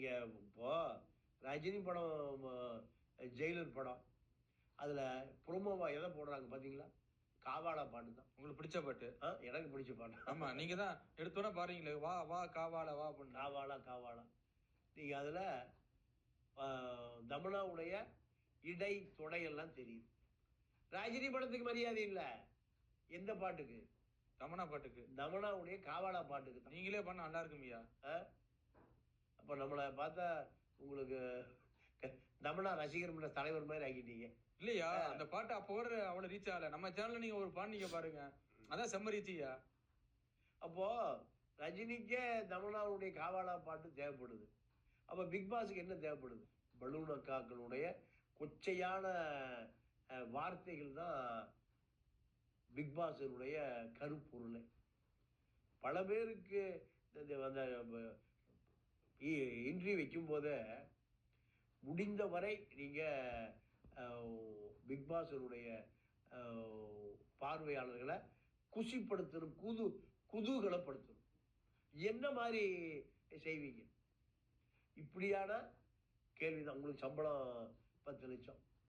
நீங்கள் இப்போ ரஜினி படம் ஜெயிலர் படம் அதில் ப்ரோமோவா எதை போடுறாங்க பார்த்தீங்களா? காவாலா பாட்டு தான். உங்களுக்கு பிடிச்ச பாட்டு? எனக்கு பிடிச்ச பாட்டு. ஆமா, நீங்க தான் எடுத்தோன்னே பாடுறீங்களே, வா வா காவாலா வா அப்படின்னு. காவாலா காவாலா. நீங்க அதில் தமனாவுடைய இடை தொடையெல்லாம் தெரியுது. ரஜினி படத்துக்கு மரியாதை இல்லை. எந்த பாட்டுக்கு? தமனா பாட்டுக்கு. தமனாவுடைய காவாலா பாட்டுக்கு தான். நீங்களே பண்ண நல்லா இருக்குங்கய்யா. அப்போ நம்மளை பார்த்தா உங்களுக்கு தமனா ரசிகர் மன்ற தலைவர் மாதிரி ஆக்கிட்டீங்க. இல்லையா, அந்த பாட்டு அப்போ வர அவ்வளவு ரீச் ஆகல. நம்ம சேனல்ல நீங்க ஒரு பாட்டு நீங்க பாருங்க, அதான் செம்ம ரீச்சியா. அப்போ ரஜினிக்கே தமனாவுடைய காவாலா பாட்டு தேவைப்படுது. அப்போ பிக் பாஸுக்கு என்ன தேவைப்படுது? பலூன் அக்காக்களுடைய கொச்சையான வார்த்தைகள் தான் பிக் பாஸினுடைய கருப்பொருளை. பல பேருக்கு அந்த இன்ட்ரி வைக்கும்போதே முடிந்த வரை நீங்கள் பிக் பாஸினுடைய பார்வையாளர்களை குஷிப்படுத்தணும், குதூகலப்படுத்தணும். என்ன மாதிரி செய்வீங்க? இப்படியான கேள்வி தான். உங்களுக்கு சம்பளம் 10 லட்சம்.